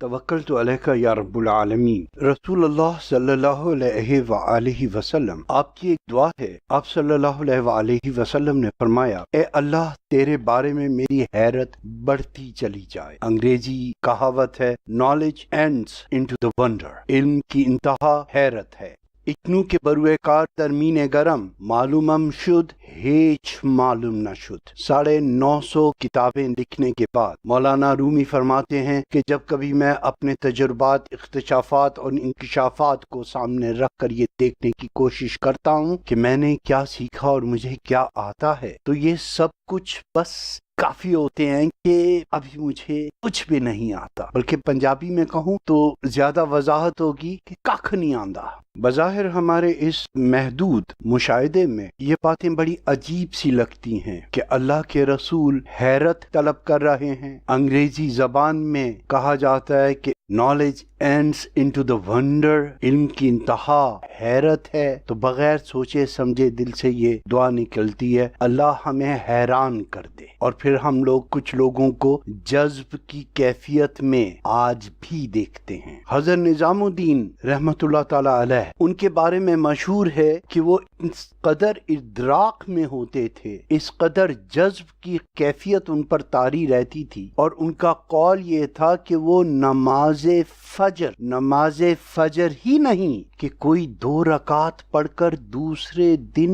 توکلت علیک یا رب العالمین۔ رسول اللہ صلی اللہ علیہ وآلہ وسلم آپ کی ایک دعا ہے۔ آپ صلی اللہ علیہ وآلہ وسلم نے فرمایا، اے اللہ تیرے بارے میں میری حیرت بڑھتی چلی جائے۔ انگریزی کہاوت ہے knowledge ends into the wonder، علم کی انتہا حیرت ہے۔ اکنو کے بروئے کار ترمین گرم، معلومم شد ہیچ معلوم نہ شد۔ 950 کتابیں لکھنے کے بعد مولانا رومی فرماتے ہیں کہ جب کبھی میں اپنے تجربات، اکتشافات اور انکشافات کو سامنے رکھ کر یہ دیکھنے کی کوشش کرتا ہوں کہ میں نے کیا سیکھا اور مجھے کیا آتا ہے، تو یہ سب کچھ بس کافی ہوتے ہیں کہ ابھی مجھے کچھ بھی نہیں آتا، بلکہ پنجابی میں کہوں تو زیادہ وضاحت ہوگی کہ کھ نہیں آندا۔ بظاہر ہمارے اس محدود مشاہدے میں یہ باتیں بڑی عجیب سی لگتی ہیں کہ اللہ کے رسول حیرت طلب کر رہے ہیں۔ انگریزی زبان میں کہا جاتا ہے کہ knowledge ends into the wonder، علم کی انتہا حیرت ہے، تو بغیر سوچے سمجھے دل سے یہ دعا نکلتی ہے، اللہ ہمیں حیران کر دے۔ اور پھر ہم لوگ کچھ لوگوں کو جذب کی کیفیت میں آج بھی دیکھتے ہیں۔ حضرت نظام الدین رحمت اللہ تعالی علیہ، ان کے بارے میں مشہور ہے کہ وہ اس قدر ادراک میں ہوتے تھے، اس قدر جذب کی کیفیت ان پر طاری رہتی تھی، اور ان کا قول یہ تھا کہ وہ نماز فجر ہی نہیں کہ کوئی 2 رکعت پڑھ کر دوسرے دن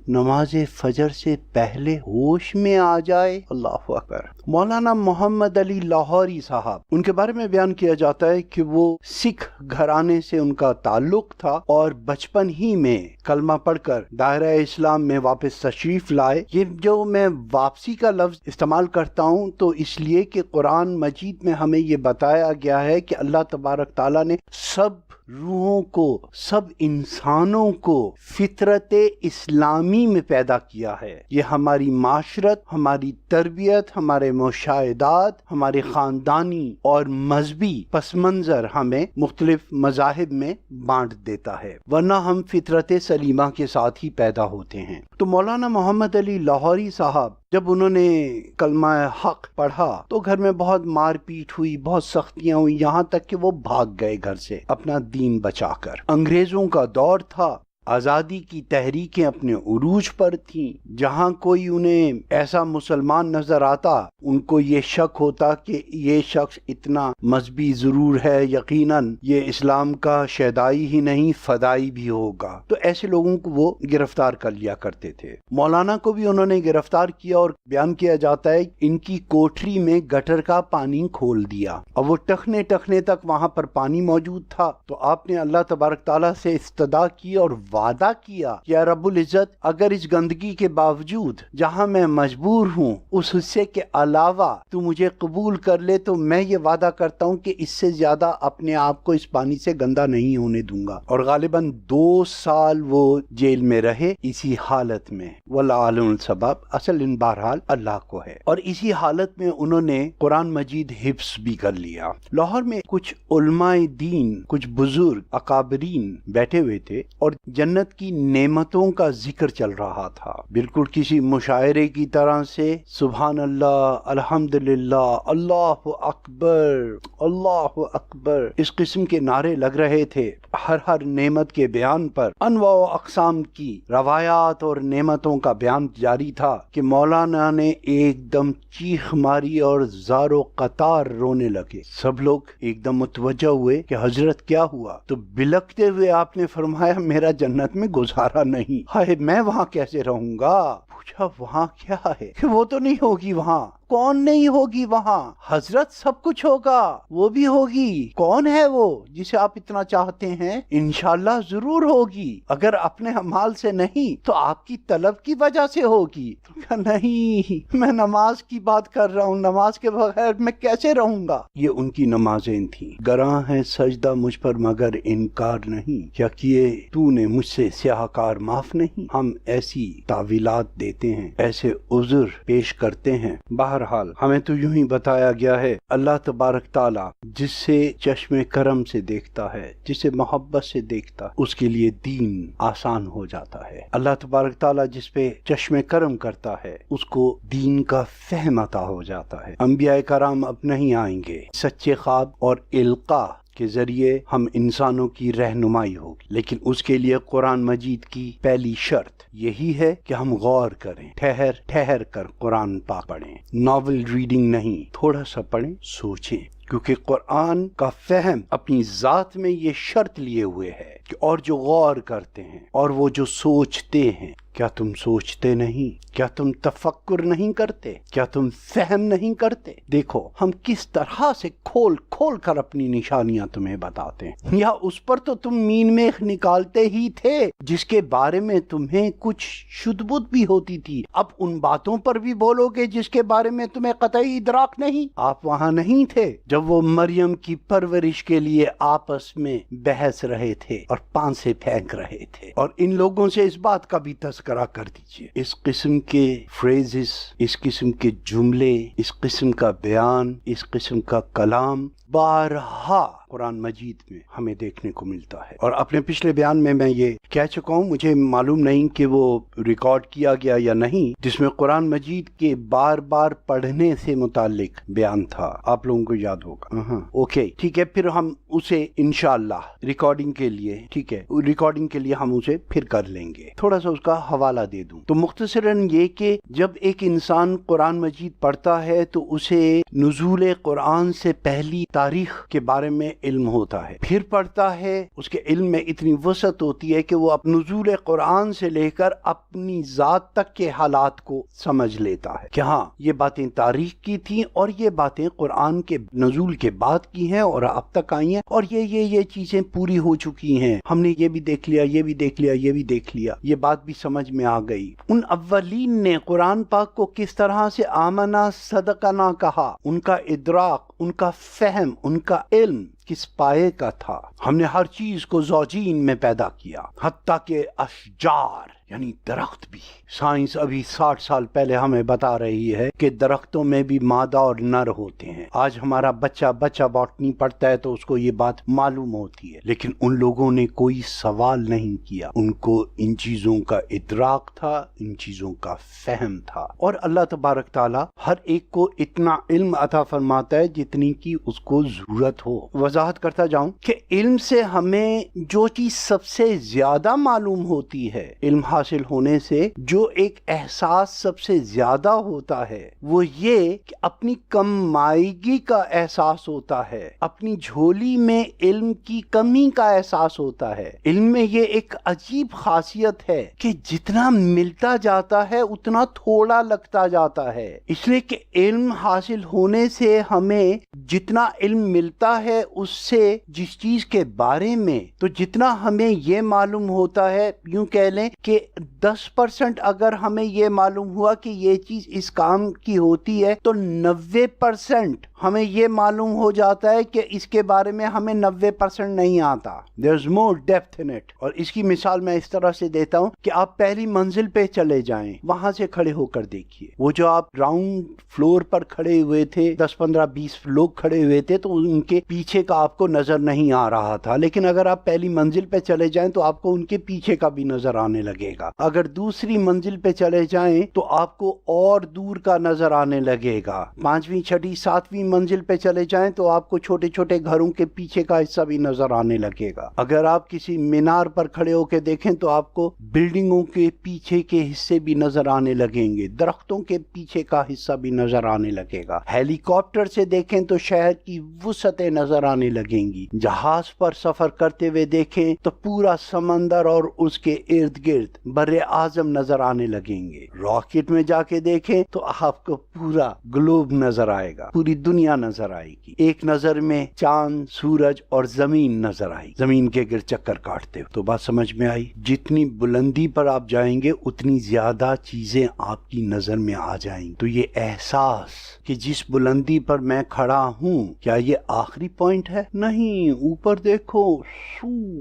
نماز فجر سے پہلے ہوش میں آ جائے۔ اللہ اکبر۔ مولانا محمد علی لاہوری صاحب، ان کے بارے میں بیان کیا جاتا ہے کہ وہ سکھ گھرانے سے ان کا تعلق تھا اور بچپن ہی میں کلمہ پڑھ کر دائرہ اسلام میں واپس تشریف لائے۔ یہ جو میں واپسی کا لفظ استعمال کرتا ہوں تو اس لیے کہ قرآن مجید میں ہمیں یہ بتایا گیا ہے کہ اللہ تبارک تعالیٰ نے سب روحوں کو، سب انسانوں کو فطرت اسلامی میں پیدا کیا ہے۔ یہ ہماری معاشرت، ہماری تربیت، ہمارے مشاہدات، ہمارے خاندانی اور مذہبی پس منظر ہمیں مختلف مذاہب میں بانٹ دیتا ہے، ورنہ ہم فطرت سلیمہ کے ساتھ ہی پیدا ہوتے ہیں۔ تو مولانا محمد علی لاہوری صاحب جب انہوں نے کلمہ حق پڑھا تو گھر میں بہت مار پیٹ ہوئی، بہت سختیاں ہوئی، یہاں تک کہ وہ بھاگ گئے گھر سے اپنا دین بچا کر۔ انگریزوں کا دور تھا، آزادی کی تحریکیں اپنے عروج پر تھیں، جہاں کوئی انہیں ایسا مسلمان نظر آتا ان کو یہ شک ہوتا کہ یہ شخص اتنا مذہبی ضرور ہے، یقیناً یہ اسلام کا شیدائی ہی نہیں فدائی بھی ہوگا، تو ایسے لوگوں کو وہ گرفتار کر لیا کرتے تھے۔ مولانا کو بھی انہوں نے گرفتار کیا اور بیان کیا جاتا ہے ان کی کوٹری میں گٹر کا پانی کھول دیا، اور وہ ٹخنے تک وہاں پر پانی موجود تھا، تو آپ نے اللہ تبارک تعالیٰ سے استدعا کی اور وعدہ کیا، یا رب العزت اگر اس گندگی کے باوجود جہاں میں مجبور ہوں اس حصے کے علاوہ تو مجھے قبول کر لے تو میں یہ وعدہ کرتا ہوں کہ اس سے زیادہ اپنے آپ کو اس پانی سے گندا نہیں ہونے دوں گا۔ اور غالباً 2 سال وہ جیل میں رہے اسی حالت میں، واللہ عالم السبب، اصل ان بہرحال اللہ کو ہے۔ اور اسی حالت میں انہوں نے قرآن مجید حفظ بھی کر لیا۔ لاہور میں کچھ علماء دین، کچھ بزرگ اکابرین بیٹھے ہوئے تھے اور جنت کی نعمتوں کا ذکر چل رہا تھا، بالکل کسی مشاعرے کی طرح سے سبحان اللہ، الحمدللہ، اللہ اکبر، اللہ اکبر، اس قسم کے نعرے لگ رہے تھے۔ ہر نعمت کے بیان پر انواع و اقسام کی روایات اور نعمتوں کا بیان جاری تھا کہ مولانا نے ایک دم چیخ ماری اور زار و قطار رونے لگے۔ سب لوگ ایک دم متوجہ ہوئے کہ حضرت کیا ہوا، تو بلکتے ہوئے آپ نے فرمایا میرا جنت میں گزارا نہیں، ہائے میں وہاں کیسے رہوں گا؟ پوچھا وہاں کیا ہے؟ کہ وہ تو نہیں ہوگی وہاں۔ کون نہیں ہوگی وہاں؟ حضرت سب کچھ ہوگا، وہ بھی ہوگی۔ کون ہے وہ جسے آپ اتنا چاہتے ہیں؟ انشاءاللہ ضرور ہوگی، اگر اپنے اعمال سے نہیں تو آپ کی طلب کی وجہ سے ہوگی۔ تو کہا نہیں، میں نماز کی بات کر رہا ہوں، نماز کے بغیر میں کیسے رہوں گا؟ یہ ان کی نمازیں تھیں۔ گراں ہے سجدہ مجھ پر مگر انکار نہیں، کیا کیے تو نے مجھ سے سیاہ کار معاف نہیں۔ ہم ایسی تعویلات دیتے دیتے ہیں، ایسے عذر پیش کرتے ہیں۔ بہرحال ہمیں تو یوں ہی بتایا گیا ہے، اللہ تبارک تعالیٰ جس سے چشم کرم سے دیکھتا ہے، جسے محبت سے دیکھتا ہے، اس کے لیے دین آسان ہو جاتا ہے۔ اللہ تبارک تعالیٰ جس پہ چشم کرم کرتا ہے اس کو دین کا فہم عطا ہو جاتا ہے۔ انبیاء کرام اب نہیں آئیں گے، سچے خواب اور القاء کے ذریعے ہم انسانوں کی رہنمائی ہوگی، لیکن اس کے لیے قرآن مجید کی پہلی شرط یہی ہے کہ ہم غور کریں، ٹھہر کر قرآن پاک پڑھیں، ناول ریڈنگ نہیں، تھوڑا سا پڑھیں، سوچیں، کیونکہ قرآن کا فہم اپنی ذات میں یہ شرط لیے ہوئے ہے کہ اور جو غور کرتے ہیں اور وہ جو سوچتے ہیں، کیا تم سوچتے نہیں؟ کیا تم تفکر نہیں کرتے؟ کیا تم فہم نہیں کرتے؟ دیکھو ہم کس طرح سے کھول کھول کر اپنی نشانیاں تمہیں بتاتے ہیں، یا اس پر تو تم مین میخ نکالتے ہی تھے جس کے بارے میں تمہیں کچھ شد بدھ بھی ہوتی تھی، اب ان باتوں پر بھی بولو گے جس کے بارے میں تمہیں قطعی ادراک نہیں۔ آپ وہاں نہیں تھے جب وہ مریم کی پرورش کے لیے آپس میں بحث رہے تھے اور پانسے پھینک رہے تھے، اور ان لوگوں سے اس بات کا بھی تذکرہ کر دیجئے۔ اس قسم کے فریزز، اس قسم کے جملے، اس قسم کا بیان، اس قسم کا کلام بارہا قرآن مجید میں ہمیں دیکھنے کو ملتا ہے۔ اور اپنے پچھلے بیان میں یہ کہہ چکا ہوں، مجھے معلوم نہیں کہ وہ ریکارڈ کیا گیا یا نہیں، جس میں قرآن مجید کے بار بار پڑھنے سے متعلق بیان تھا، آپ لوگوں کو یاد ہوگا۔ اوکے ٹھیک ہے، پھر ہم اسے انشاءاللہ ریکارڈنگ کے لیے، ٹھیک ہے، ریکارڈنگ کے لیے ہم اسے پھر کر لیں گے، تھوڑا سا اس کا حوالہ دے دوں تو مختصراً یہ کہ جب ایک انسان قرآن مجید پڑھتا ہے تو اسے نزول قرآن سے پہلی تاریخ کے بارے میں علم ہوتا ہے، پھر پڑھتا ہے، اس کے علم میں اتنی وسعت ہوتی ہے کہ وہ نزول قرآن سے لے کر اپنی ذات تک کے حالات کو سمجھ لیتا ہے کہ ہاں یہ باتیں تاریخ کی تھیں اور یہ باتیں قرآن کے نزول کے بعد کی ہیں اور اب تک آئی ہیں، اور یہ چیزیں پوری ہو چکی ہیں، ہم نے یہ بھی دیکھ لیا، یہ بھی دیکھ لیا، یہ بھی دیکھ لیا، یہ بات بھی سمجھ میں آ گئی۔ ان اولین نے قرآن پاک کو کس طرح سے آمنا صدقنا کہا، ان کا ادراک، ان کا فہم، ان کا علم کس پائے کا تھا۔ ہم نے ہر چیز کو زوجین میں پیدا کیا، حتیٰ کہ اشجار یعنی درخت بھی۔ سائنس ابھی 60 سال پہلے ہمیں بتا رہی ہے کہ درختوں میں بھی مادہ اور نر ہوتے ہیں۔ آج ہمارا بچہ باٹنی پڑھتا ہے تو اس کو یہ بات معلوم ہوتی ہے، لیکن ان لوگوں نے کوئی سوال نہیں کیا، ان کو ان چیزوں کا ادراک تھا، ان چیزوں کا فہم تھا۔ اور اللہ تبارک تعالیٰ ہر ایک کو اتنا علم عطا فرماتا ہے جتنی کی اس کو ضرورت ہو۔ وضاحت کرتا جاؤں کہ علم سے ہمیں جو چیز سب سے زیادہ معلوم ہوتی ہے، علم حاصل ہونے سے جو ایک احساس سب سے زیادہ ہوتا ہے وہ یہ کہ اپنی کم مائیگی کا احساس ہوتا ہے، اپنی جھولی میں علم کی کمی کا احساس ہوتا ہے۔ علم میں یہ ایک عجیب خاصیت ہے کہ جتنا ملتا جاتا ہے اتنا تھوڑا لگتا جاتا ہے، اس لیے کہ علم حاصل ہونے سے ہمیں جتنا علم ملتا ہے اس سے جس چیز کے بارے میں تو جتنا ہمیں یہ معلوم ہوتا ہے، یوں کہہ لیں کہ 10% اگر ہمیں یہ معلوم ہوا کہ یہ چیز اس کام کی ہوتی ہے تو 90% ہمیں یہ معلوم ہو جاتا ہے کہ اس کے بارے میں ہمیں 90% نہیں آتا۔ There's more depth in it۔ اور اس کی مثال میں اس طرح سے دیتا ہوں کہ آپ پہلی منزل پہ چلے جائیں، وہاں سے کھڑے ہو کر دیکھیے، وہ جو آپ گراؤنڈ فلور پر کھڑے ہوئے تھے، 10-15-20 لوگ کھڑے ہوئے تھے تو ان کے پیچھے کا آپ کو نظر نہیں آ رہا تھا، لیکن اگر آپ پہلی منزل پہ چلے جائیں تو آپ کو ان کے پیچھے کا بھی نظر آنے لگے گا۔ اگر دوسری منزل پہ چلے جائیں تو آپ کو اور دور کا نظر آنے لگے گا۔ 5ویں 6ٹھی 7ویں منزل پہ چلے جائیں تو آپ کو چھوٹے چھوٹے گھروں کے پیچھے کا حصہ بھی نظر آنے لگے گا۔ اگر آپ کسی مینار پر کھڑے ہو کے دیکھیں تو آپ کو بلڈنگوں کے پیچھے کے حصے بھی نظر آنے لگیں گے، درختوں کے پیچھے کا حصہ بھی نظر آنے لگے گا۔ ہیلی کاپٹر سے دیکھیں تو شہر کی وسعتیں نظر آنے لگیں گی۔ جہاز پر سفر کرتے ہوئے دیکھیں تو پورا سمندر اور اس کے ارد گرد بر اعظم نظر آنے لگیں گے۔ راکٹ میں جا کے دیکھیں تو آپ کو پورا گلوب نظر آئے گا، پوری دنیا نظر آئے گی۔ ایک نظر میں چاند، سورج اور زمین نظر آئی، زمین کے گرد چکر کاٹتے ہو۔ تو بات سمجھ میں آئی؟ جتنی بلندی پر آپ جائیں گے اتنی زیادہ چیزیں آپ کی نظر میں آ جائیں گی۔ تو یہ احساس کہ جس بلندی پر میں کھڑا ہوں کیا یہ آخری پوائنٹ ہے؟ نہیں، اوپر دیکھو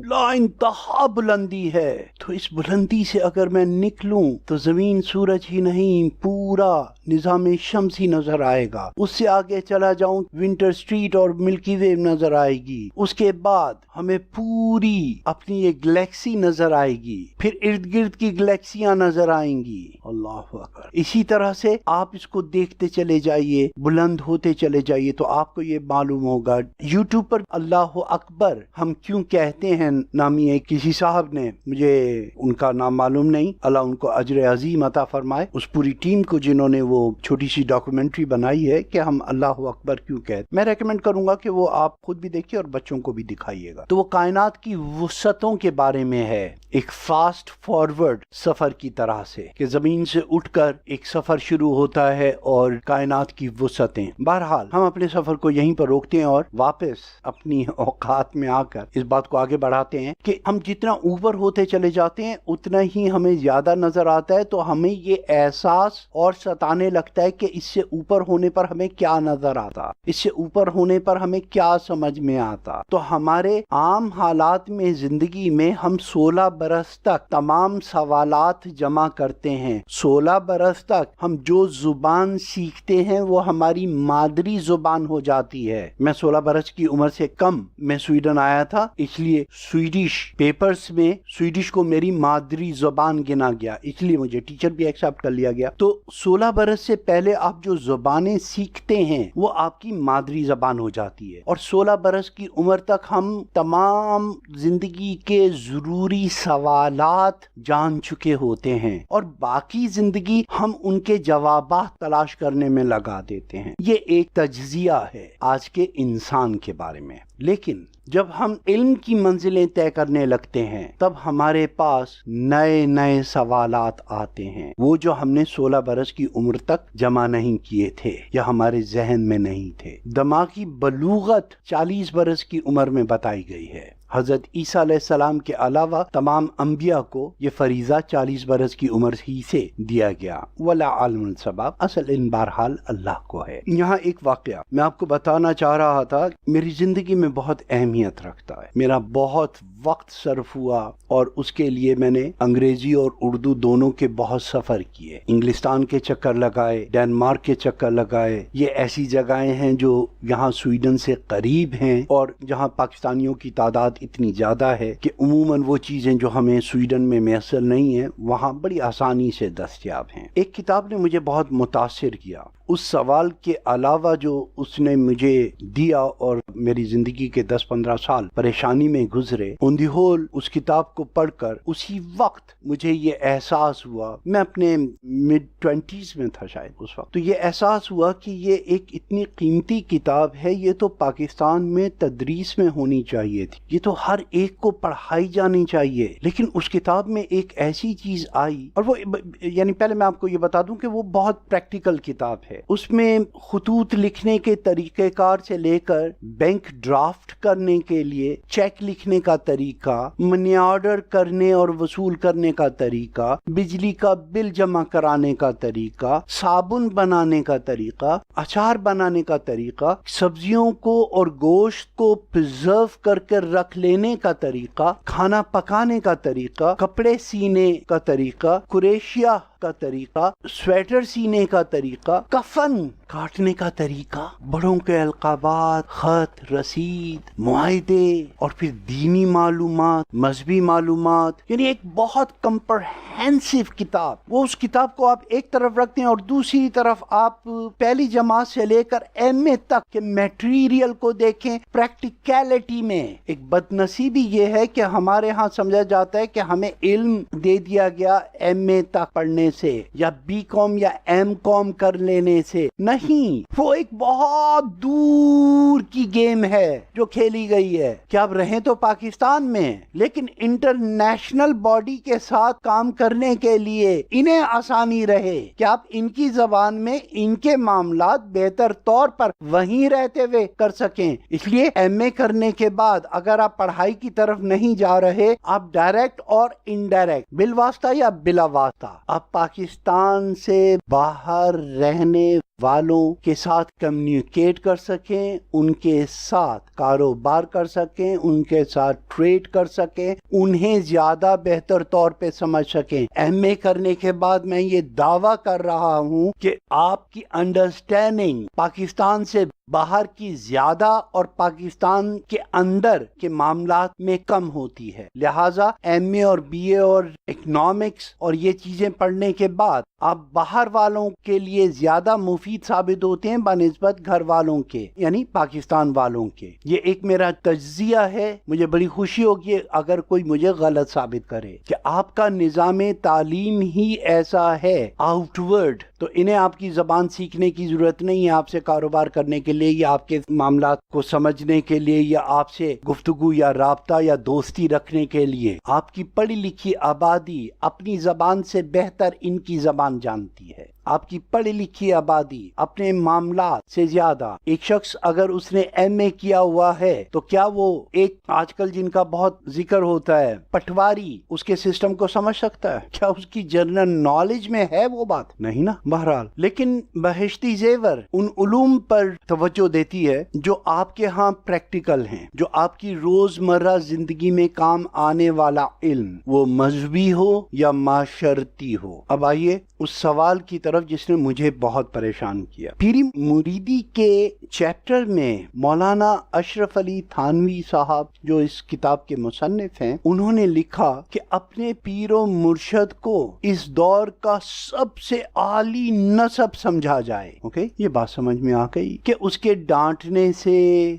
لا انتہا بلندی ہے، تو اس بلندی سے اگر میں نکلوں تو زمین سورج ہی نہیں پورا نظام شمس ہی نظر آئے گا. اس سے آگے چلا جاؤں ونٹر اسٹریٹ اور ملکی وے نظر آئے گی. اس کے بعد ہمیں پوری اپنی یہ گلیکسی نظر آئے گی، پھر ارد گرد کی گلیکسیاں نظر آئیں گی. اللہ اکبر. اسی طرح سے آپ اس کو دیکھتے چلے جائیے، بلند ہوتے چلے جائیے تو آپ کو یہ معلوم ہوگا. یوٹیوب پر اللہ اکبر ہم کیوں کہتے ہیں، نامی ایک کسی صاحب نے، مجھے ان کا نام معلوم نہیں، اللہ ان کو اجر عظیم عطا فرمائے، اس پوری ٹیم کو جنہوں نے وہ چھوٹی سی ڈاکومنٹری بنائی ہے کہ ہم اللہ اکبر کیوں کہتے. میں ریکمینڈ کروں گا کہ وہ آپ خود بھی دیکھیے اور بچوں کو بھی دکھائیے گا. تو وہ کائنات کی وسعتوں کے بارے میں ہے، ایک فاسٹ فارورڈ سفر کی طرح سے کہ زمین سے اٹھ کر ایک سفر شروع ہوتا ہے اور کائنات کی وسعتیں. بہرحال ہم اپنے سفر کو یہیں پر روکتے ہیں اور واپس اپنی اوقات میں آ کر اس بات کو آگے بڑھاتے ہیں کہ ہم جتنا اوپر ہوتے چلے جاتے ہیں اتنا ہی ہمیں زیادہ نظر آتا ہے. تو ہمیں یہ احساس اور ستانے لگتا ہے کہ اس سے اوپر ہونے پر ہمیں کیا نظر آتا، اس سے اوپر ہونے پر ہمیں کیا سمجھ میں آتا. تو ہمارے عام حالات میں زندگی میں ہم 16 برس تک تمام سوالات جمع کرتے ہیں. 16 برس تک ہم جو زبان سیکھتے ہیں وہ ہماری مادری زبان ہو جاتی ہے. میں 16 برس کی عمر سے کم میں سویڈن آیا تھا، اس لیے سویڈش پیپرز میں سویڈش کو میری مادری زبان گنا گیا، اس لیے مجھے ٹیچر بھی ایکسپٹ کر لیا گیا. تو 16 برس سے پہلے آپ جو زبانیں سیکھتے ہیں وہ آپ کی مادری زبان ہو جاتی ہے. اور 16 برس کی عمر تک ہم تمام زندگی کے ضروری سوالات جان چکے ہوتے ہیں اور باقی زندگی ہم ان کے جوابات تلاش کرنے میں لگا دیتے ہیں. یہ ایک تجزیہ ہے آج کے انسان کے بارے میں. لیکن جب ہم علم کی منزلیں طے کرنے لگتے ہیں تب ہمارے پاس نئے نئے سوالات آتے ہیں، وہ جو ہم نے 16 برس کی عمر تک جمع نہیں کیے تھے یا ہمارے ذہن میں نہیں تھے. دماغی بلوغت 40 برس کی عمر میں بتائی گئی ہے. حضرت عیسیٰ علیہ السلام کے علاوہ تمام انبیاء کو یہ فریضہ 40 برس کی عمر ہی سے دیا گیا. ولا عالم السباب، اصل علم بہرحال اللہ کو ہے. یہاں ایک واقعہ میں آپ کو بتانا چاہ رہا تھا، میری زندگی میں بہت اہمیت رکھتا ہے. میرا بہت وقت صرف ہوا اور اس کے لیے میں نے انگریزی اور اردو دونوں کے بہت سفر کیے. انگلستان کے چکر لگائے، ڈنمارک کے چکر لگائے. یہ ایسی جگہیں ہیں جو یہاں سویڈن سے قریب ہیں اور جہاں پاکستانیوں کی تعداد اتنی زیادہ ہے کہ عموماً وہ چیزیں جو ہمیں سویڈن میں میسر نہیں ہیں وہاں بڑی آسانی سے دستیاب ہیں. ایک کتاب نے مجھے بہت متاثر کیا. اس سوال کے علاوہ جو اس نے مجھے دیا اور میری زندگی کے 10-15 سال پریشانی میں گزرے، آن دی ہول اس کتاب کو پڑھ کر اسی وقت مجھے یہ احساس ہوا، میں اپنے مڈ 20s میں تھا شاید اس وقت، تو یہ احساس ہوا کہ یہ ایک اتنی قیمتی کتاب ہے، یہ تو پاکستان میں تدریس میں ہونی چاہیے تھی، یہ تو ہر ایک کو پڑھائی جانی چاہیے. لیکن اس کتاب میں ایک ایسی چیز آئی، اور وہ یعنی پہلے میں آپ کو یہ بتا دوں کہ وہ بہت پریکٹیکل کتاب ہے. اس میں خطوط لکھنے کے طریقہ کار سے لے کر بینک ڈرافٹ کرنے کے لیے چیک لکھنے کا طریقہ، منی آرڈر کرنے اور وصول کرنے کا طریقہ، بجلی کا بل جمع کرانے کا طریقہ، صابن بنانے کا طریقہ، اچار بنانے کا طریقہ، سبزیوں کو اور گوشت کو پرزرو کر کر رکھ لینے کا طریقہ، کھانا پکانے کا طریقہ، کپڑے سینے کا طریقہ، کریشیا کا طریقہ، سویٹر سینے کا طریقہ، کفن کاٹنے کا طریقہ، بڑوں کے القابات، خط، رسید، معاہدے، اور پھر دینی معلومات، مذہبی معلومات، یعنی ایک بہت کمپرہینسو کتاب. وہ اس کتاب کو آپ ایک طرف رکھتے ہیں اور دوسری طرف آپ پہلی جماعت سے لے کر ایم اے تک کے میٹیریل کو دیکھیں پریکٹیکلٹی میں. ایک بد نصیبی یہ ہے کہ ہمارے ہاں سمجھا جاتا ہے کہ ہمیں علم دے دیا گیا ایم اے تک پڑھنے سے یا بی کام یا ایم کام کر لینے سے. نہیں، وہ ایک بہت دور کی گیم ہے جو کھیلی گئی ہے کہ آپ رہیں تو پاکستان میں لیکن انٹرنیشنل باڈی کے ساتھ کام کرنے کے لیے انہیں آسانی رہے کہ آپ ان کی زبان میں ان کے معاملات بہتر طور پر وہیں رہتے ہوئے کر سکیں. اس لیے ایم اے کرنے کے بعد اگر آپ پڑھائی کی طرف نہیں جا رہے، آپ ڈائریکٹ اور انڈائریکٹ، بالواسطہ یا بلا واسطہ، آپ پاکستان سے باہر رہنے والوں کے ساتھ کمیونیکیٹ کر سکیں، ان کے ساتھ کاروبار کر سکیں، ان کے ساتھ ٹریڈ کر سکیں، انہیں زیادہ بہتر طور پہ سمجھ سکیں۔ ایم اے کرنے کے بعد میں یہ دعویٰ کر رہا ہوں کہ آپ کی انڈرسٹینڈنگ پاکستان سے باہر کی زیادہ اور پاکستان کے اندر کے معاملات میں کم ہوتی ہے، لہٰذا ایم اے اور بی اے اور اکنامکس اور یہ چیزیں پڑھنے کے بعد آپ باہر والوں کے لیے زیادہ مفید ثابت ہوتے ہیں بنسبت گھر والوں کے، یعنی پاکستان والوں کے۔ یہ ایک میرا تجزیہ ہے، مجھے بڑی خوشی ہوگی اگر کوئی مجھے غلط ثابت کرے کہ آپ کا نظام تعلیم ہی ایسا ہے آؤٹ ورڈ، تو انہیں آپ کی زبان سیکھنے کی ضرورت نہیں ہے آپ سے کاروبار کرنے کے لیے یا آپ کے معاملات کو سمجھنے کے لیے یا آپ سے گفتگو یا رابطہ یا دوستی رکھنے کے لیے۔ آپ کی پڑھی لکھی آبادی اپنی زبان سے بہتر ان کی زبان جانتی ہے۔ آپ کی پڑھی لکھی آبادی اپنے معاملات سے زیادہ، ایک شخص اگر اس نے ایم اے کیا ہوا ہے تو کیا وہ ایک آج کل جن کا بہت ذکر ہوتا ہے پٹواری، اس کے سسٹم کو سمجھ سکتا ہے؟ کیا اس کی جنرل نالج میں ہے وہ بات؟ نہیں نا۔ بہرحال لیکن بہشتی زیور ان علوم پر توجہ دیتی ہے جو آپ کے ہاں پریکٹیکل ہیں، جو آپ کی روزمرہ زندگی میں کام آنے والا علم، وہ مذہبی ہو یا معاشرتی ہو۔ اب آئیے اس سوال کی طرف جس نے مجھے بہت پریشان کیا۔ پیری مریدی کے چیپٹر میں مولانا اشرف علی تھانوی صاحب جو اس کتاب کے مصنف ہیں، انہوں نے لکھا کہ اپنے پیر و مرشد کو اس دور کا سب سے عالی نسب سمجھا جائے۔ اوکے، یہ بات سمجھ میں آ گئی کہ اس کے ڈانٹنے سے،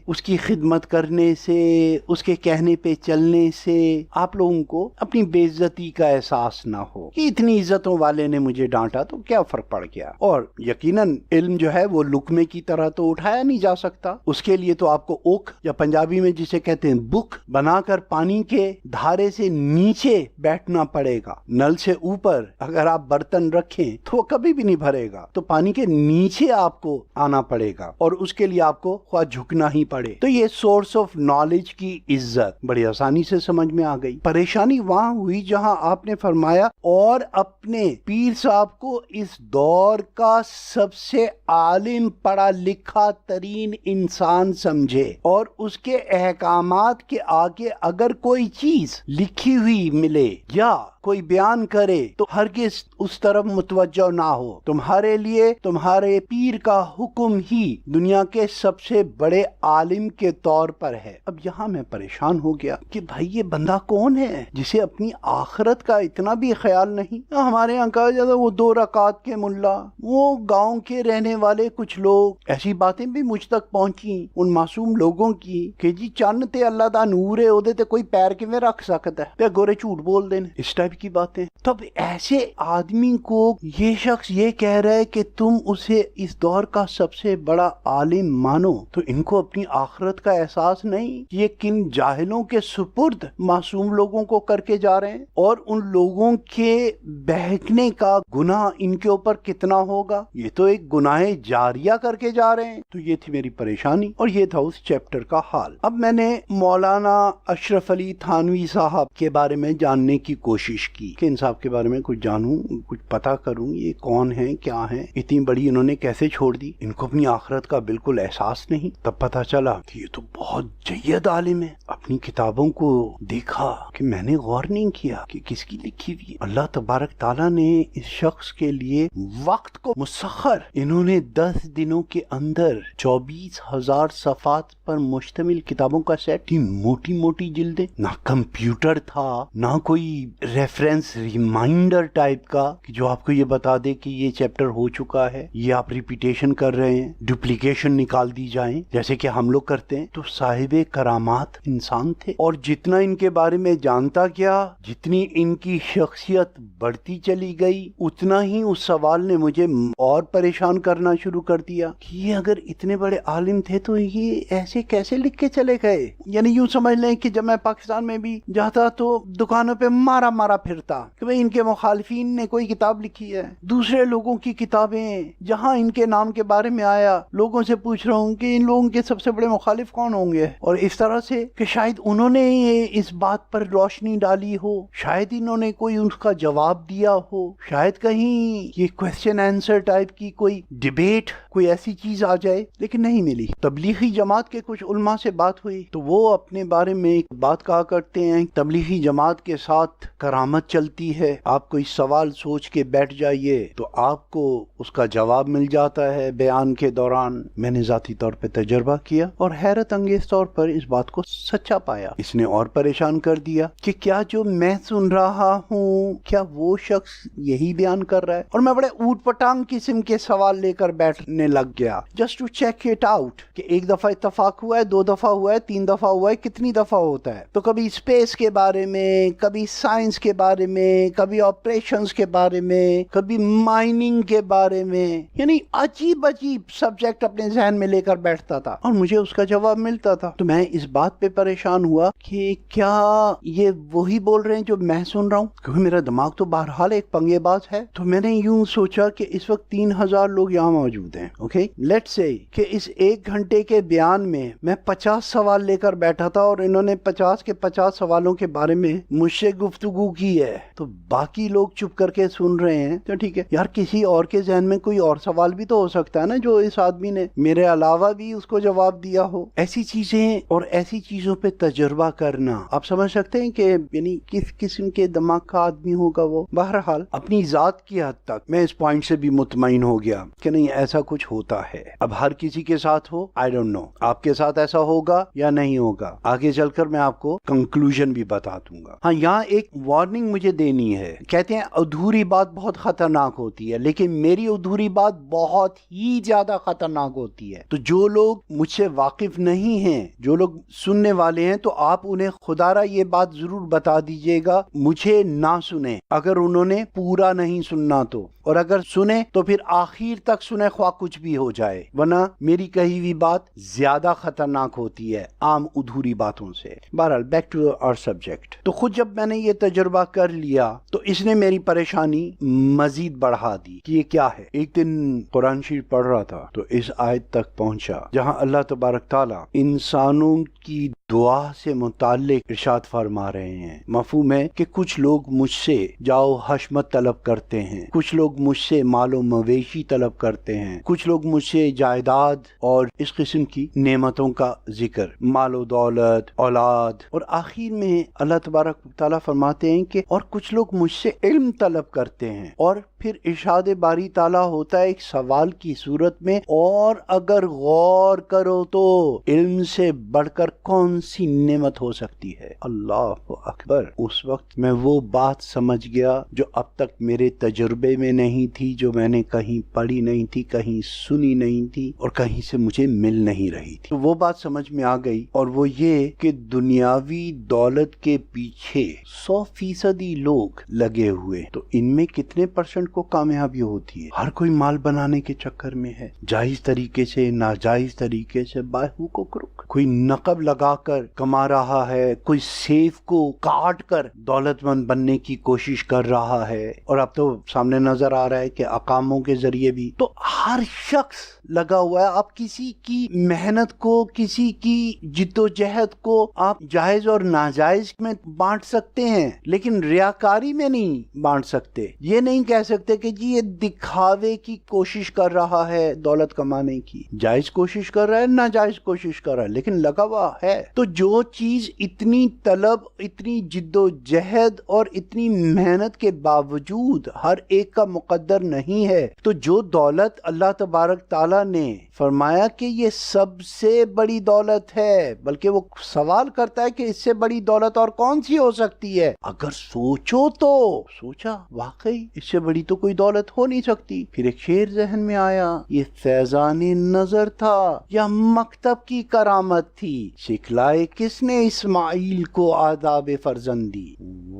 اس کی خدمت کرنے سے، اس کے کہنے پہ چلنے سے آپ لوگوں کو اپنی بے عزتی کا احساس نہ ہو کہ اتنی عزتوں والے نے مجھے ڈانٹا تو کیا فرق پڑ گیا۔ اور یقیناً علم جو ہے وہ لقمے کی طرح تو اٹھایا نہیں جا سکتا، اس کے لیے تو آپ کو اوکھ یا پنجابی میں جسے کہتے ہیں بک بنا کر پانی کے دھارے سے نیچے بیٹھنا پڑے گا۔ نل سے اوپر اگر آپ برتن رکھیں تو وہ کبھی بھی نہیں بھرے گا، تو پانی کے نیچے آپ کو آنا پڑے گا اور اس کے لیے آپ کو خواہ جھکنا ہی پڑے۔ تو یہ سورس آف نالج کی عزت بڑی آسانی سے سمجھ میں آ گئی۔ پریشانی وہاں ہوئی جہاں آپ نے فرمایا اور اپنے پیر صاحب کو اس دور کا سب سے عالم پڑھا لکھا ترین انسان سمجھے اور اس کے احکامات کے آگے اگر کوئی چیز لکھی ہوئی ملے یا کوئی بیان کرے تو ہرگز اس طرف متوجہ نہ ہو۔ تمہارے لیے تمہارے پیر کا حکم ہی دنیا کے سب سے بڑے عالم کے طور پر ہے۔ اب یہاں میں پریشان ہو گیا کہ بھائی یہ بندہ کون ہے جسے اپنی آخرت کا اتنا بھی خیال نہیں؟ ہمارے یہاں کہا جاتا وہ 2 رکعت کے ملا، وہ گاؤں کے رہنے والے کچھ لوگ، ایسی باتیں بھی مجھ تک پہنچی ان معصوم لوگوں کی کہ جی چند تے اللہ دا نور ہے اودے تے کوئی پیر کیویں رکھ سکتا ہے، تے گورے جھوٹ بول دین، اس ٹائپ کی باتیں۔ تب ایسے آدمی کو یہ شخص یہ کہہ رہا ہے کہ تم اسے اس دور کا سب سے بڑا عالم مانو، تو ان کو اپنی آخرت کا احساس نہیں؟ یہ کن جاہلوں کے سپرد معصوم لوگوں کو کر کے جا رہے ہیں، اور ان لوگوں کے بہکنے کا گناہ ان کے اوپر کتنا ہوگا؟ یہ تو ایک گناہ جاریہ کر کے جا رہے ہیں۔ تو یہ تھی میری پریشانی اور یہ تھا اس چیپٹر کا حال۔ اب میں نے مولانا اشرف علی تھانوی صاحب کے بارے میں جاننے کی کوشش کی کہ ان صاحب کے بارے میں کچھ جانوں، کچھ پتا کروں، یہ کون ہیں، کیا ہیں، اتنی بڑی انہوں نے کیسے چھوڑ دی، ان کو اپنی آخرت کا بالکل احساس نہیں۔ تب پتا چلا کہ یہ تو بہت جید عالم ہے۔ اپنی کتابوں کو دیکھا کہ میں نے غور نہیں کیا کہ کس کی لکھی ہوئی۔ اللہ تبارک تعالیٰ نے اس شخص کے لیے وقت کو مسخر، انہوں نے 10 دنوں کے اندر 24,000 صفحات پر مشتمل کتابوں کا سیٹ، موٹی موٹی جلدیں، نہ کمپیوٹر تھا نہ کوئی ریفرنس ریمائنڈر ٹائپ کا کہ جو آپ کو یہ بتا دے کہ یہ چیپٹر ہو چکا ہے، یہ آپ ریپیٹیشن کر رہے ہیں، ڈپلیکیشن نکال دی جائیں جیسے کہ ہم لوگ کرتے ہیں۔ تو صاحب کرامات انسان تھے، اور جتنا ان کے بارے میں جانتا گیا، جتنی ان کی شخصیت بڑھتی چلی گئی، اتنا ہی اس سوال نے مجھے اور پریشان کرنا شروع کر دیا کہ یہ اگر اتنے بڑے عالم تھے تو یہ ایسے کیسے لکھ کے چلے گئے؟ یعنی یوں سمجھ لیں کہ جب میں پاکستان میں بھی جاتا تو دکانوں پہ مارا پھرتا کہ بھئی ان کے مخالفین نے کوئی کتاب لکھی ہے، دوسرے لوگوں کی کتابیں، جہاں ان کے نام کے بارے میں آیا لوگوں سے پوچھ رہا ہوں کہ ان لوگوں کے سب سے بڑے مخالف کون ہوں گے، اور اس طرح سے کہ شاید شاید انہوں نے اس بات پر روشنی ڈالی ہو، شاید انہوں نے کوئی ان کا جواب دیا ہو، شاید کہیں یہ کویسچن آنسر ٹائپ کی کوئی ڈیبیٹ، کوئی ایسی چیز آ جائے، لیکن نہیں ملی۔ تبلیغی جماعت کے کچھ علماء سے بات ہوئی تو وہ اپنے بارے میں ایک بات کہا کرتے ہیں، تبلیغی جماعت کے ساتھ کرامت چلتی ہے، آپ کوئی سوال سوچ کے بیٹھ جائیے تو آپ کو اس کا جواب مل جاتا ہے بیان کے دوران۔ میں نے ذاتی طور پہ تجربہ کیا اور حیرت انگیز طور پر اس بات کو سچا پایا۔ اس نے اور پریشان کر دیا کہ کیا جو میں سن رہا ہوں کیا وہ شخص یہی بیان کر رہا ہے، اور میں بڑے اوٹ پٹانگ قسم کے سوال لے کر بیٹھنے لگ گیا just to check it out کہ ایک دفعہ اتفاق ہوا ہے، 2 دفعہ ہوا ہے، 3 دفعہ ہوا ہے، کتنی دفعہ ہوتا ہے۔ تو کبھی اسپیس کے بارے میں، کبھی سائنس کے بارے میں، کبھی آپریشنز کے بارے میں، کبھی مائننگ کے بارے میں، یعنی عجیب عجیب سبجیکٹ اپنے ذہن میں لے کر بیٹھتا تھا اور مجھے اس کا جواب ملتا تھا۔ تو میں اس بات پہ پریشان ہوا کہ کیا یہ وہی بول رہے ہیں جو میں سن رہا ہوں، کیونکہ میرا دماغ تو بہرحال ایک پنگے باز ہے۔ تو میں نے یوں سوچا کہ اس وقت 3000 لوگ یہاں موجود ہیں، اوکے لیٹ سے کہ اس 1 گھنٹے کے بیان میں میں 50 سوال لے کر بیٹھا تھا اور انہوں نے 50 کے 50 سوالوں کے بارے میں مجھ سے گفتگو کی ہے، تو باقی لوگ چپ کر کے سن رہے ہیں۔ تو ٹھیک ہے یار، کسی اور کے ذہن میں کوئی اور سوال بھی تو ہو سکتا ہے نا جو اس آدمی نے میرے علاوہ بھی اس کو جواب دیا ہو۔ ایسی چیزیں اور ایسی چیزوں پہ تجربہ کرنا، آپ سمجھ سکتے ہیں کہ یعنی کس قسم کے دماغ کا آدمی ہوگا وہ۔ بہرحال اپنی ذات کی حد تک میں اس پوائنٹ سے بھی مطمئن ہو گیا کہ نہیں ایسا کچھ ہوتا ہے۔ اب ہر کسی کے ساتھ ہو آئی ڈونٹ نو، آپ کے ساتھ ایسا ہوگا یا نہیں ہوگا، آگے چل کر میں آپ کو کنکلوژن بھی بتا دوں گا۔ ہاں یہاں ایک وارننگ مجھے دینی ہے، کہتے ہیں ادھوری بات بہت خطرناک ہوتی ہے، لیکن میری ادھوری بات بہت ہی زیادہ خطرناک ہوتی ہے۔ تو جو لوگ مجھ سے واقف نہیں ہیں، جو لوگ سننے والے ہیں، تو آپ انہیں خدا را یہ بات ضرور بتا دیجئے گا مجھے نہ سنیں اگر انہوں نے پورا نہیں سننا تو، اور اگر سنیں تو پھر آخر تک سنیں خواہ کچھ بھی ہو جائے، ورنہ میری کہی ہوئی بات زیادہ خطرناک ہوتی ہے عام ادھوری باتوں سے۔ بہرحال بیک ٹو آور سبجیکٹ۔ تو خود جب میں نے یہ تجربہ کر لیا تو اس نے میری پریشانی مزید بڑھا دی کہ یہ کیا ہے۔ ایک دن قرآن شریف پڑھ رہا تھا تو اس آیت تک پہنچا جہاں اللہ تبارک تعالیٰ انسانوں کی دعا سے متعلق ارشاد فرما رہے ہیں۔ مفہوم ہے کہ کچھ لوگ مجھ سے جاؤ حشمت طلب کرتے ہیں، کچھ لوگ مجھ سے مال و مویشی طلب کرتے ہیں، کچھ لوگ مجھ سے جائیداد اور اس قسم کی نعمتوں کا ذکر، مال و دولت، اولاد، اور آخر میں اللہ تبارک تعالیٰ فرماتے ہیں کہ اور کچھ لوگ مجھ سے علم طلب کرتے ہیں، اور پھر ارشاد باری تعالیٰ ہوتا ہے ایک سوال کی صورت میں، اور اگر غور کرو تو علم سے بڑھ کر کون سی نعمت ہو سکتی ہے؟ اللہ اکبر۔ اس وقت میں وہ بات سمجھ گیا جو اب تک میرے تجربے میں نہیں تھی، جو میں نے کہیں پڑھی نہیں تھی، کہیں سنی نہیں تھی، اور کہیں سے مجھے مل نہیں رہی تھی۔ وہ بات سمجھ میں آ گئی، اور وہ یہ کہ دنیاوی دولت کے پیچھے 100% لوگ لگے ہوئے، تو ان میں کتنے % کو کامیابی ہوتی ہے؟ ہر کوئی مال بنانے کے چکر میں ہے، جائز طریقے سے، ناجائز طریقے سے، باہوک و کرک، کوئی نقب لگا کر کما رہا ہے، کوئی سیف کو کاٹ کر دولت مند بننے کی کوشش کر رہا ہے، اور اب تو سامنے نظر آ رہا ہے کہ اقاموں کے ذریعے بھی۔ تو ہر شخص لگا ہوا ہے۔ آپ کسی کی محنت کو، کسی کی جد و جہد کو آپ جائز اور ناجائز میں بانٹ سکتے ہیں، لیکن ریاکاری میں نہیں بانٹ سکتے۔ یہ نہیں کہہ سکتے کہ جی یہ دکھاوے کی کوشش کر رہا ہے دولت کمانے کی، جائز کوشش کر رہا ہے، ناجائز کوشش کر رہا ہے، لیکن لگا ہوا ہے۔ تو جو چیز اتنی طلب، اتنی جد و جہد اور اتنی محنت کے باوجود ہر ایک کا مقدر نہیں ہے، تو جو دولت اللہ تبارک تعالیٰ نے فرمایا کہ یہ سب سے بڑی دولت ہے، بلکہ وہ سوال کرتا ہے کہ اس سے بڑی دولت اور کون سی ہو سکتی ہے؟ اگر سوچو تو سوچا واقعی اس سے بڑی تو کوئی دولت ہو نہیں سکتی۔ پھر ایک شعر ذہن میں آیا، یہ فیضان نظر تھا یا مکتب کی کرامت تھی، سکھلائے کس نے اسماعیل کو آداب فرزندی؟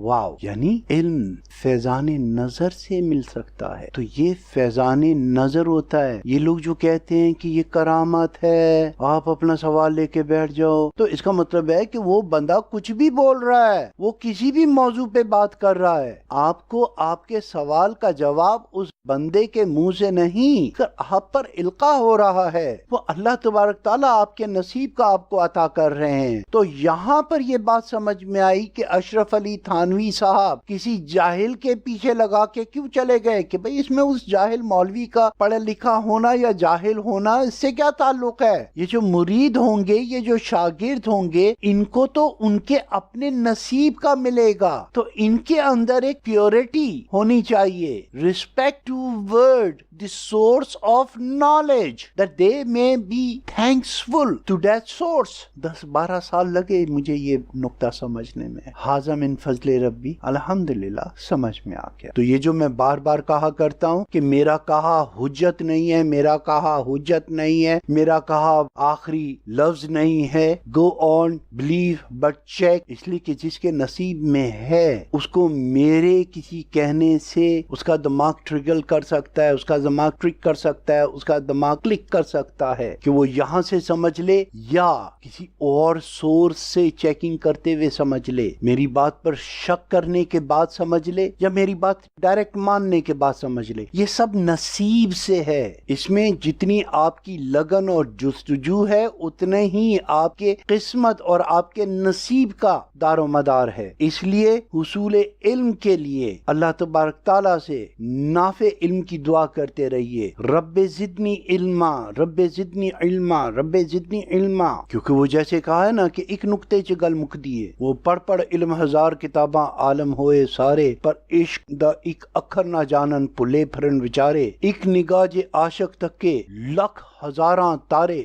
واو، یعنی علم فیضان نظر سے مل سکتا ہے. تو یہ فیضان نظر ہوتا ہے. یہ لوگ جو کہتے ہیں کہ یہ کرامت ہے، آپ اپنا سوال لے کے بیٹھ جاؤ، تو اس کا مطلب ہے کہ وہ بندہ کچھ بھی بول رہا ہے، وہ کسی بھی موضوع پہ بات کر رہا ہے، آپ کو آپ کے سوال کا جواب اس بندے کے منہ سے نہیں آپ پر القاء ہو رہا ہے، وہ اللہ تبارک تعالیٰ آپ کے نصیب کا آپ کو عطا کر رہے ہیں. تو یہاں پر یہ بات سمجھ میں آئی کہ اشرف علی تھانوی صاحب کسی جاہل کے پیچھے لگا کے کیوں چلے گئے کہ بھئی اس میں اس جاہل مولوی کا پڑھا لکھا ہونا یا جاہل ہونا اس سے کیا تعلق ہے. یہ جو مرید ہوں گے، یہ جو شاگرد ہوں گے، ان کو تو ان کے اپنے نصیب کا ملے گا. تو ان کے اندر ایک پیورٹی ہونی چاہیے. Respect toward the source of knowledge, that they may be thankful to that source. 10-12 سال لگے مجھے یہ نقطہ سمجھنے میں. ھذا من فضل ربی، الحمدللہ سمجھ میں آ گیا. تو یہ جو میں بار بار کہا کرتا ہوں کہ میرا کہا حجت نہیں ہے، میرا کہا حجت نہیں ہے، میرا کہا آخری لفظ نہیں ہے. go on believe but check، اس لیے کہ جس کے نصیب میں ہے اس کو میرے کسی کہنے سے اس کا دماغ ٹریگل کر سکتا ہے، اس کا دماغ ٹرک کر سکتا ہے، اس کا دماغ کلک کر سکتا ہے کہ وہ یہاں سے سمجھ لے یا کسی اور سورس سے چیکنگ کرتے ہوئے سمجھ لے، میری بات پر شک کرنے کے بعد سمجھ لے یا میری بات ڈائریکٹ ماننے کے بعد سمجھ لے. یہ سب نصیب سے ہے. اس میں جتنی آپ کی لگن اور جستجو ہے اتنے ہی آپ کے قسمت اور آپ کے نصیب کا دار و مدار ہے. اس لیے حصول علم کے لیے اللہ تبارک تعالیٰ سے نافع علم کی دعا کرتے رہیے. رب زدنی علما، رب زدنی علما، رب زدنی علما. کیونکہ وہ جیسے کہا ہے نا کہ ایک نقطے چ گل مک دیے، وہ پڑھ علم ہزار کتاباں عالم ہوئے سارے، پر عشق دا ایک اکھر نہ جانن بھلے پھرن وچارے. ایک نگاہ جے عاشق تک کے لکھ ہزاراں تارے،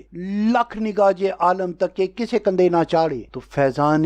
لکھ نگاہ جے عالم تک کے کسے کندے نہ چاڑے. تو فیضان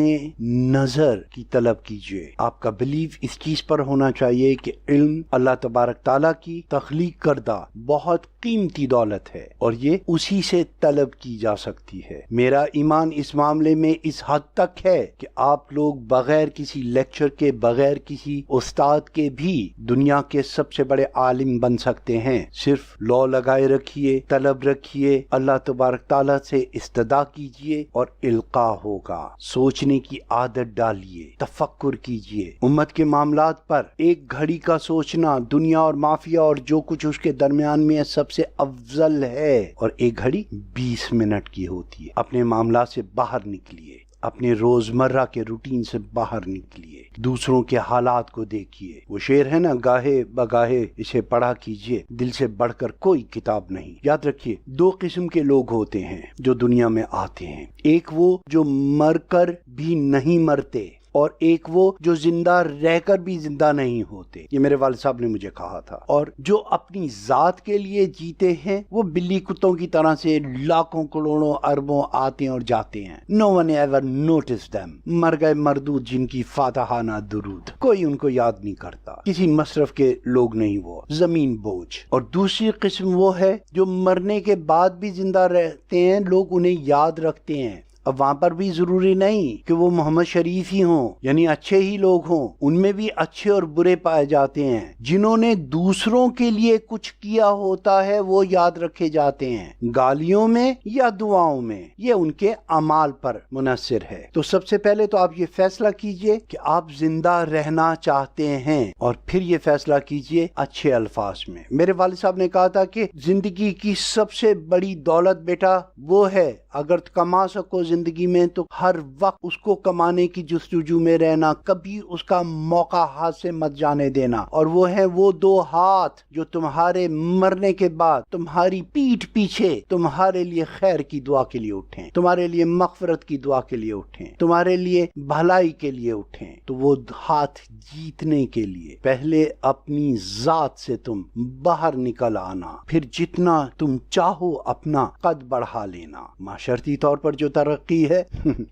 نظر کی طلب کیجئے. آپ کا بلیف اس چیز پر ہونا چاہیے کہ علم اللہ تبارک تعالیٰ کی تخلیق کردہ بہت قیمتی دولت ہے اور یہ اسی سے طلب کی جا سکتی ہے. میرا ایمان اس معاملے میں اس حد تک ہے کہ آپ لوگ بغیر کسی لیکچر کے، بغیر کسی استاد کے بھی دنیا کے سب سے بڑے عالم بن سکتے ہیں. صرف لو لگائے رکھیے، طلب رکھیے، اللہ تبارک تعالیٰ سے استدعا کیجئے اور القاء ہوگا. سوچنے کی عادت ڈالیے، تفکر کیجئے. امت کے معاملات پر ایک گھڑی کا سوچنا دنیا اور مافیا اور جو کچھ اس کے درمیان میں سب سے افضل ہے، اور ایک گھڑی 20 منٹ کی ہوتی ہے. اپنے معاملات سے باہر نکلیے، اپنے روزمرہ کے روٹین سے باہر نکلیے، دوسروں کے حالات کو دیکھیے. وہ شعر ہے نا، گاہے بگاہے اسے پڑھا کیجئے، دل سے بڑھ کر کوئی کتاب نہیں. یاد رکھیے 2 قسم کے لوگ ہوتے ہیں جو دنیا میں آتے ہیں. ایک وہ جو مر کر بھی نہیں مرتے، اور ایک وہ جو زندہ رہ کر بھی زندہ نہیں ہوتے. یہ میرے والد صاحب نے مجھے کہا تھا. اور جو اپنی ذات کے لیے جیتے ہیں وہ بلی کتوں کی طرح سے لاکھوں کروڑوں اربوں آتے اور جاتے ہیں. No one ever noticed them. مر گئے مردود جن کی فاتحانہ درود، کوئی ان کو یاد نہیں کرتا. کسی مصرف کے لوگ نہیں، وہ زمین بوجھ. اور دوسری قسم وہ ہے جو مرنے کے بعد بھی زندہ رہتے ہیں، لوگ انہیں یاد رکھتے ہیں. اب وہاں پر بھی ضروری نہیں کہ وہ محمد شریف ہی ہوں، یعنی اچھے ہی لوگ ہوں، ان میں بھی اچھے اور برے پائے جاتے ہیں. جنہوں نے دوسروں کے لیے کچھ کیا ہوتا ہے وہ یاد رکھے جاتے ہیں، گالیوں میں یا دعاؤں میں. یہ ان کے اعمال پر منحصر ہے. تو سب سے پہلے تو آپ یہ فیصلہ کیجئے کہ آپ زندہ رہنا چاہتے ہیں، اور پھر یہ فیصلہ کیجئے اچھے الفاظ میں. میرے والد صاحب نے کہا تھا کہ زندگی کی سب سے بڑی دولت بیٹا وہ ہے، اگر کما سکو زندگی میں تو ہر وقت اس کو کمانے کی جستجو میں رہنا، کبھی اس کا موقع ہاتھ سے مت جانے دینا. اور وہ ہیں وہ 2 ہاتھ جو تمہارے مرنے کے بعد تمہاری پیٹھ پیچھے تمہارے لیے خیر کی دعا کے لیے اٹھیں، تمہارے لیے مغفرت کی دعا کے لیے اٹھیں، تمہارے لیے بھلائی کے لیے اٹھیں. تو وہ ہاتھ جیتنے کے لیے پہلے اپنی ذات سے تم باہر نکل آنا، پھر جتنا تم چاہو اپنا قد بڑھا لینا. معاشرتی طور پر جو ترقی ہے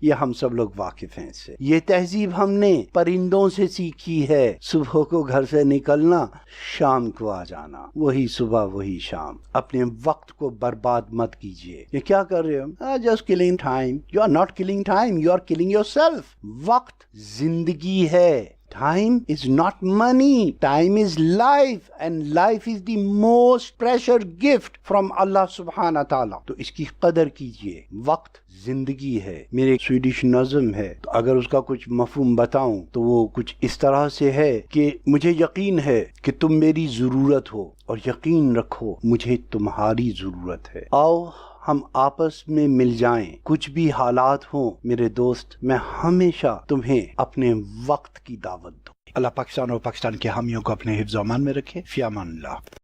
یہ ہم سب لوگ واقف ہیں اس سے. یہ تہذیب ہم نے پرندوں سے سیکھی ہے. صبح کو گھر سے نکلنا، شام کو آ جانا، وہی صبح وہی شام. اپنے وقت کو برباد مت کیجیے. یہ کیا کر رہے ہو؟ Just killing time. You are not killing time, you are killing yourself. وقت زندگی ہے. Time is not money. Time is life, and life is the most precious gift from Allah subhanahu wa ta'ala. تو اس کی قدر کیجئے. وقت زندگی ہے. میرے ایک سویڈش نظم ہے، تو اگر اس کا کچھ مفہوم بتاؤں تو وہ کچھ اس طرح سے ہے کہ مجھے یقین ہے کہ تم میری ضرورت ہو، اور یقین رکھو مجھے تمہاری ضرورت ہے. آؤ ہم آپس میں مل جائیں، کچھ بھی حالات ہوں میرے دوست، میں ہمیشہ تمہیں اپنے وقت کی دعوت دوں. اللہ پاکستان اور پاکستان کے حامیوں کو اپنے حفظ و امان میں رکھے. فی امان اللہ.